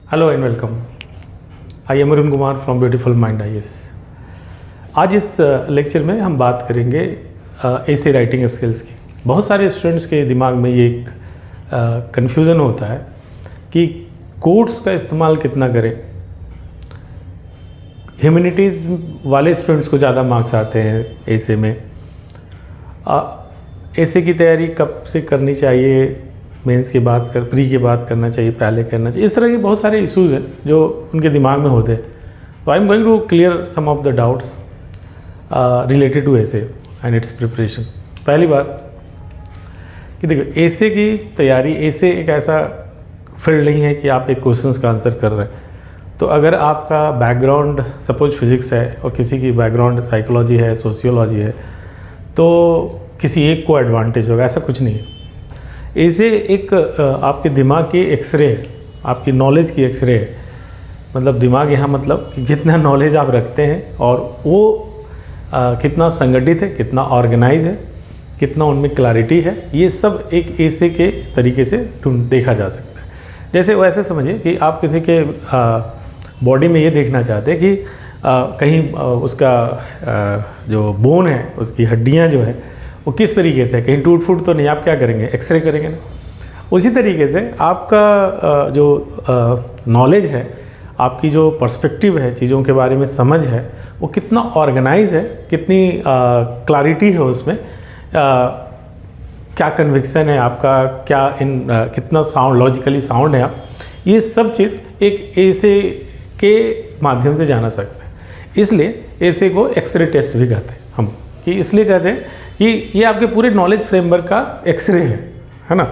Hello and welcome. I am Arun Kumar from beautiful mind IAS। आज इस lecture में हम बात करेंगे ऐसे राइटिंग स्किल्स की। बहुत सारे स्टूडेंट्स के दिमाग में ये एक कन्फ्यूज़न होता है कि कोड्स का इस्तेमाल कितना करें। ह्यूमैनिटीज़ वाले स्टूडेंट्स को ज़्यादा मार्क्स आते हैं ऐसे में। ऐसे की तैयारी कब से करनी चाहिए, मेंस के बाद प्री के बाद करना चाहिए, पहले करना चाहिए। इस तरह के बहुत सारे इश्यूज़ हैं जो उनके दिमाग में होते हैं। तो I am going to clear some of the doubts related to essay and its preparation. पहली बात कि देखो, ऐसे की तैयारी, ऐसे एक ऐसा फील्ड नहीं है कि आप एक क्वेश्चंस का आंसर कर रहे हैं। तो अगर आपका बैकग्राउंड सपोज फिजिक्स है और किसी की बैकग्राउंड साइकोलॉजी है, सोशियोलॉजी है, तो किसी एक को एडवांटेज होगा, ऐसा कुछ नहीं है। ऐसे एक आपके दिमाग की एक्सरे, आपकी नॉलेज की एक्सरे है। मतलब दिमाग यहाँ मतलब कि जितना नॉलेज आप रखते हैं और वो कितना संगठित है, कितना ऑर्गेनाइज है, कितना उनमें क्लैरिटी है, ये सब एक ऐसे के तरीके से देखा जा सकता है। जैसे वैसे समझिए कि आप किसी के बॉडी में ये देखना चाहते हैं कि कहीं उसका जो बोन है, उसकी हड्डियाँ जो है वो किस तरीके से, कहीं टूट फूट तो नहीं। आप क्या करेंगे? एक्सरे करेंगे ना। उसी तरीके से आपका जो नॉलेज है, आपकी जो पर्सपेक्टिव है, चीज़ों के बारे में समझ है, वो कितना ऑर्गेनाइज है, कितनी क्लैरिटी है उसमें, क्या कन्विक्शन है आपका, क्या कितना साउंड, लॉजिकली साउंड है आप, ये सब चीज़ एक ऐसे के माध्यम से जाना सकते हैं। इसलिए ऐसे को एक्सरे टेस्ट भी कहते हैं हम, कि इसलिए कहते हैं कि ये आपके पूरे नॉलेज फ्रेमवर्क का एक्सरे है ना।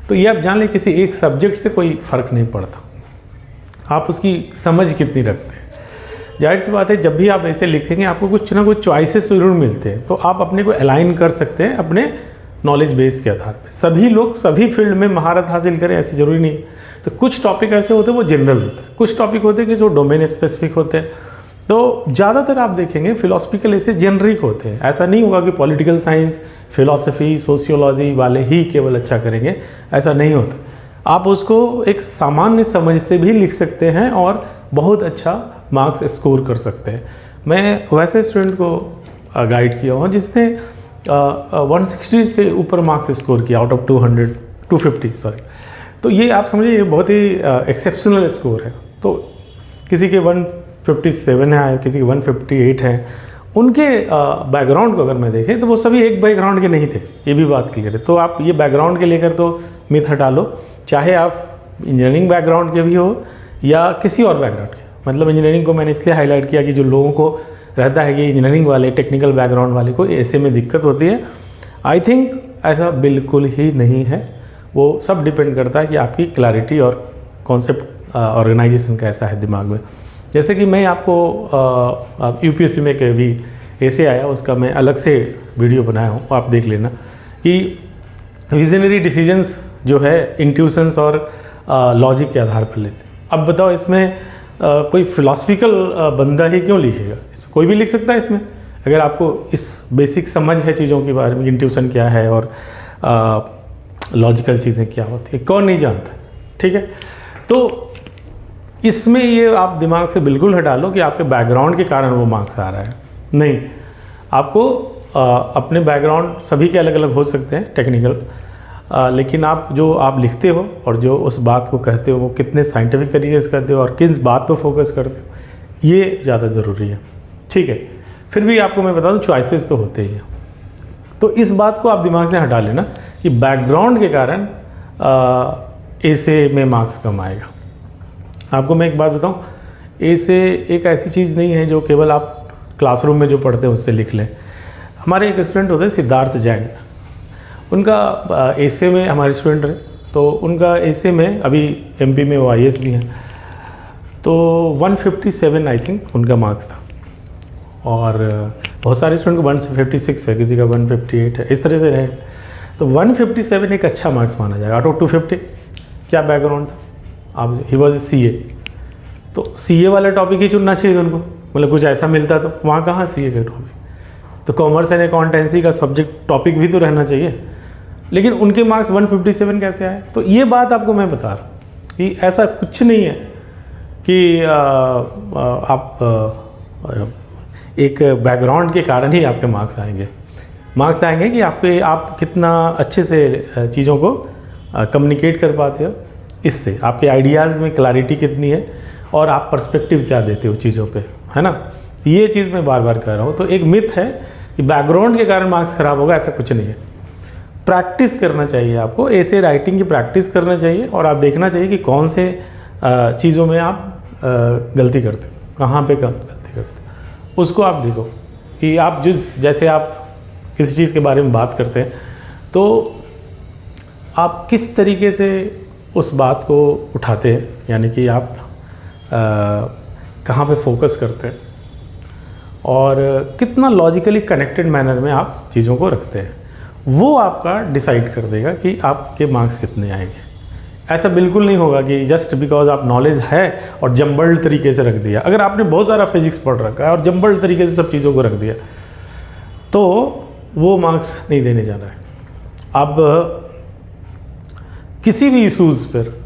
तो ये आप जान लें, किसी एक सब्जेक्ट से कोई फ़र्क नहीं पड़ता, आप उसकी समझ कितनी रखते हैं। जाहिर सी बात है, जब भी आप ऐसे लिखेंगे आपको कुछ ना कुछ चॉइसेस ज़रूर मिलते हैं, तो आप अपने को अलाइन कर सकते हैं अपने नॉलेज बेस के आधार पर। सभी लोग सभी फील्ड में महारत हासिल करें ऐसी ज़रूरी नहीं है। तो कुछ टॉपिक ऐसे होते हैं वो जनरल होते हैं, कुछ टॉपिक होते हैं कि जो डोमेन स्पेसिफिक होते हैं। तो ज़्यादातर आप देखेंगे फिलोसफिकल ऐसे जेनरिक होते हैं। ऐसा नहीं होगा कि पॉलिटिकल साइंस, फिलॉसफी, सोशियोलॉजी वाले ही केवल अच्छा करेंगे, ऐसा नहीं होता। आप उसको एक सामान्य समझ से भी लिख सकते हैं और बहुत अच्छा मार्क्स स्कोर कर सकते हैं। मैं वैसे स्टूडेंट को गाइड किया हूँ जिसने 160 से ऊपर मार्क्स स्कोर किया आउट ऑफ 250 सॉरी। तो ये आप समझिए ये बहुत ही एक्सेप्शनल स्कोर है। तो किसी के 157 है, किसी के 158 हैं। उनके बैकग्राउंड को अगर मैं देखें तो वो सभी एक बैकग्राउंड के नहीं थे, ये भी बात क्लियर है। तो आप ये बैकग्राउंड के लेकर तो मिथ हटा लो, चाहे आप इंजीनियरिंग बैकग्राउंड के भी हो या किसी और बैकग्राउंड के। मतलब इंजीनियरिंग को मैंने इसलिए हाईलाइट किया कि जो लोगों को रहता है कि इंजीनियरिंग वाले, टेक्निकल बैकग्राउंड वाले को ऐसे में दिक्कत होती है, आई थिंक ऐसा बिल्कुल ही नहीं है। वो सब डिपेंड करता है कि आपकी क्लैरिटी और कॉन्सेप्ट ऑर्गेनाइजेशन कैसा है दिमाग में। जैसे कि मैं आपको UPSC में के भी ऐसे आया, उसका मैं अलग से वीडियो बनाया हूँ, आप देख लेना कि विजनरी डिसीजंस जो है इंट्यूशंस और लॉजिक के आधार पर लेते हैं। अब बताओ, इसमें कोई फिलॉसफिकल बंदा ही क्यों लिखेगा? इसमें कोई भी लिख सकता है। इसमें अगर आपको इस बेसिक समझ है चीज़ों के बारे में, इंट्यूशन क्या है और लॉजिकल चीज़ें क्या होती है, कौन नहीं जानता, ठीक है। तो इसमें ये आप दिमाग से बिल्कुल हटा लो कि आपके बैकग्राउंड के कारण वो मार्क्स आ रहा है। नहीं, आपको अपने बैकग्राउंड सभी के अलग अलग हो सकते हैं टेक्निकल, लेकिन आप जो आप लिखते हो और जो उस बात को कहते हो वो कितने साइंटिफिक तरीके से कहते हो और किस बात पर फोकस करते हो, ये ज़्यादा ज़रूरी है, ठीक है। फिर भी आपको मैं बता दूँ, चॉइसेस तो होते ही हैं। तो इस बात को आप दिमाग से हटा लेना कि बैकग्राउंड के कारण ऐसे में मार्क्स कम आएगा। आपको मैं एक बात बताऊं, ऐसे एक ऐसी चीज़ नहीं है जो केवल आप क्लासरूम में जो पढ़ते हैं उससे लिख लें। हमारे एक स्टूडेंट होते हैं सिद्धार्थ जैन, उनका ऐसे में हमारे स्टूडेंट रहे, तो उनका ऐसे में अभी MP में वो IAS भी हैं। तो 157 आई थिंक उनका मार्क्स था और बहुत सारे स्टूडेंट को 156 है, किसी का 158 है, इस तरह से रहे। तो 157 एक अच्छा मार्क्स माना जाएगा आउट ऑफ 250। क्या बैकग्राउंड था? आप ही वॉज CA, तो CA वाला टॉपिक ही चुनना चाहिए था उनको। मतलब कुछ ऐसा मिलता तो वहाँ कहाँ CA का टॉपिक, तो कॉमर्स एंड अकाउंटेंसी का सब्जेक्ट टॉपिक भी तो रहना चाहिए। लेकिन उनके मार्क्स 157 कैसे आए? तो ये बात आपको मैं बता रहा हूँ कि ऐसा कुछ नहीं है कि आप एक बैकग्राउंड के कारण ही आपके मार्क्स आएंगे। मार्क्स आएंगे कि आप कितना अच्छे से चीज़ों को कम्युनिकेट कर पाते हो, इससे आपके आइडियाज़ में क्लैरिटी कितनी है और आप पर्सपेक्टिव क्या देते हो चीज़ों पे, है ना। ये चीज़ मैं बार बार कह रहा हूँ। तो एक मिथ है कि बैकग्राउंड के कारण मार्क्स ख़राब होगा, ऐसा कुछ नहीं है। प्रैक्टिस करना चाहिए आपको, ऐसे राइटिंग की प्रैक्टिस करना चाहिए और आप देखना चाहिए कि कौन से चीज़ों में आप गलती करते हो, कहाँ पे गलती करते हो, उसको आप देखो कि आप जैसे आप किसी चीज़ के बारे में बात करते हैं तो आप किस तरीके से उस बात को उठाते हैं, यानी कि आप कहाँ पे फोकस करते हैं और कितना लॉजिकली कनेक्टेड मैनर में आप चीज़ों को रखते हैं, वो आपका डिसाइड कर देगा कि आपके मार्क्स कितने आएंगे। ऐसा बिल्कुल नहीं होगा कि जस्ट बिकॉज आप नॉलेज है और जम्बल्ड तरीके से रख दिया। अगर आपने बहुत सारा फिजिक्स पढ़ रखा है और जम्बल्ड तरीके से सब चीज़ों को रख दिया तो वो मार्क्स नहीं देने जाना है। अब किसी भी इशूज़ पर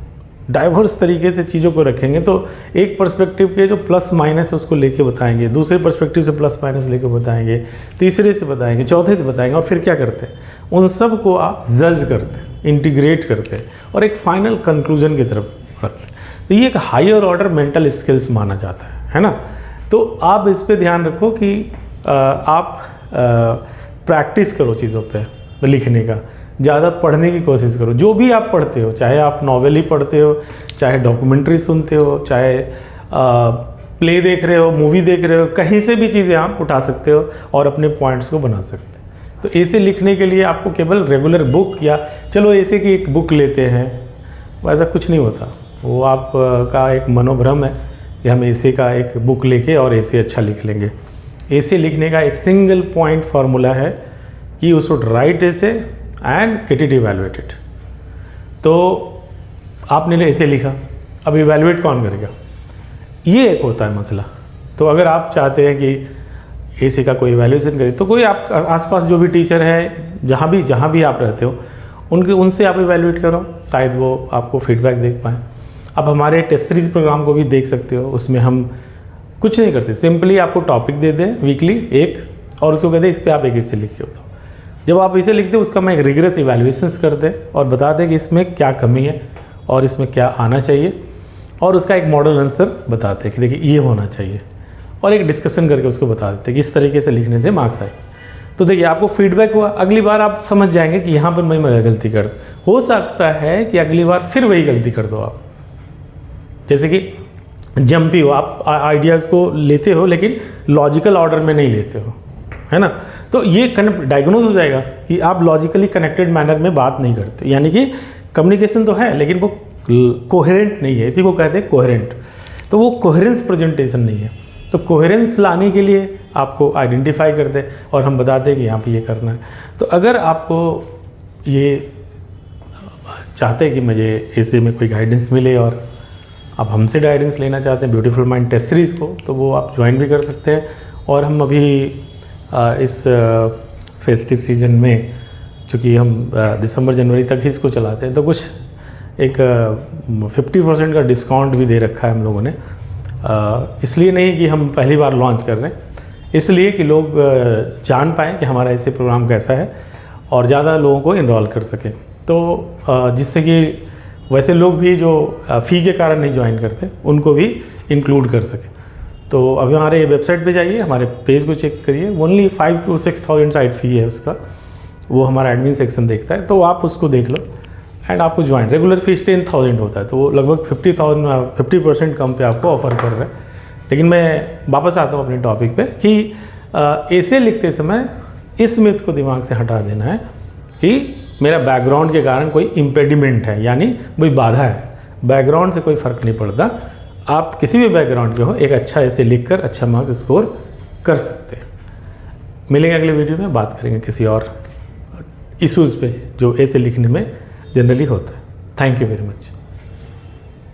डाइवर्स तरीके से चीज़ों को रखेंगे तो एक पर्सपेक्टिव के जो प्लस माइनस है उसको लेके बताएंगे, दूसरे पर्सपेक्टिव से प्लस माइनस लेके बताएंगे, तीसरे से बताएंगे, चौथे से बताएंगे और फिर क्या करते हैं, उन सब को आप जज करते हैं, इंटीग्रेट करते हैं और एक फाइनल कंक्लूजन की तरफ रखते हैं। तो ये एक हायर ऑर्डर मेंटल स्किल्स माना जाता है ना। तो आप इस पे ध्यान रखो कि आप प्रैक्टिस करो चीज़ों पे लिखने का, ज़्यादा पढ़ने की कोशिश करो। जो भी आप पढ़ते हो, चाहे आप नॉवेल ही पढ़ते हो, चाहे डॉक्यूमेंट्री सुनते हो, चाहे प्ले देख रहे हो, मूवी देख रहे हो, कहीं से भी चीज़ें आप उठा सकते हो और अपने पॉइंट्स को बना सकते हो। तो ऐसे लिखने के लिए आपको केवल रेगुलर बुक या चलो ऐसे की एक बुक लेते हैं, वैसा कुछ नहीं होता। वो आप का एक मनोभ्रम है कि हम ऐसे का एक बुक लेके और ऐसे अच्छा लिख लेंगे। ऐसे लिखने का एक सिंगल पॉइंट फार्मूला है कि यू शुड राइट ऐसे एंड गेट इट इवैल्यूएटेड। तो आपने ऐसे लिखा, अब इवैल्यूएट कौन करेगा, ये एक होता है मसला। तो अगर आप चाहते हैं कि ऐसे का कोई इवैल्यूएशन करे तो कोई आप आसपास जो भी टीचर है, जहाँ भी आप रहते हो, उनसे आप इवैल्यूएट करो, शायद वो आपको फीडबैक देख पाएँ। अब हमारे टेस्ट सीरीज प्रोग्राम को भी देख सकते हो, उसमें हम कुछ नहीं करते, सिंपली आपको टॉपिक दे दें वीकली एक और उसको कहते हैं इस पर आप एक ऐसे लिखे होता। जब आप इसे लिखते हैं उसका मैं एक रिगरस इवैल्यूएशंस करते हैं और बता दें कि इसमें क्या कमी है और इसमें क्या आना चाहिए और उसका एक मॉडल आंसर बताते हैं कि देखिए ये होना चाहिए और एक डिस्कशन करके उसको बता देते हैं कि इस तरीके से लिखने से मार्क्स आए। तो देखिए आपको फीडबैक हुआ, अगली बार आप समझ जाएंगे कि यहाँ पर मैं गलती कर दूँ। हो सकता है कि अगली बार फिर वही गलती कर दो आप, जैसे कि जंपी हो, आप आइडियाज़ को लेते हो लेकिन लॉजिकल ऑर्डर में नहीं लेते हो, है ना। तो ये डायग्नोज हो जाएगा कि आप लॉजिकली कनेक्टेड मैनर में बात नहीं करते, यानी कि कम्युनिकेशन तो है लेकिन वो कोहेरेंट नहीं है, इसी को कहते हैं कोहेरेंट। तो वो कोहेरेंस प्रेजेंटेशन नहीं है। तो कोहेरेंस लाने के लिए आपको आइडेंटिफाई करते हैं और हम बताते हैं कि यहाँ पे ये करना है। तो अगर आपको ये चाहते हैं कि मुझे ऐसे में कोई गाइडेंस मिले और आप हमसे गाइडेंस लेना चाहते हैं ब्यूटीफुल माइंड टेस्ट सीरीज़ को, तो वो आप ज्वाइन भी कर सकते हैं। और हम अभी इस फेस्टिव सीज़न में, चूँकि हम दिसंबर जनवरी तक ही इसको चलाते हैं, तो कुछ एक 50% का डिस्काउंट भी दे रखा है हम लोगों ने। इसलिए नहीं कि हम पहली बार लॉन्च कर रहे हैं, इसलिए कि लोग जान पाएँ कि हमारा ऐसे प्रोग्राम कैसा है और ज़्यादा लोगों को इनरोल कर सकें। तो जिससे कि वैसे लोग भी जो फ़ी के कारण नहीं ज्वाइन करते उनको भी इंक्लूड कर सकें। तो अभी हमारे वेबसाइट पे जाइए, हमारे पेज को चेक करिए, ओनली 5 to 6,000 साइड फ़ी है उसका, वो हमारा एडमिन सेक्शन देखता है, तो आप उसको देख लो एंड आपको ज्वाइन। रेगुलर फीस 10,000 होता है, तो वो लगभग 50% कम पे आपको ऑफर कर रहे हैं। लेकिन मैं वापस आता हूँ अपने टॉपिक पे कि ऐसे लिखते समय इस मिथ को दिमाग से हटा देना है कि मेरा बैकग्राउंड के कारण कोई इम्पेडिमेंट है, यानी कोई बाधा है। बैकग्राउंड से कोई फ़र्क नहीं पड़ता, आप किसी भी बैकग्राउंड के हो, एक अच्छा ऐसे लिखकर अच्छा मार्क्स स्कोर कर सकते हैं। मिलेंगे अगले वीडियो में, बात करेंगे किसी और इश्यूज़ पे जो ऐसे लिखने में जनरली होता है। Thank you very much.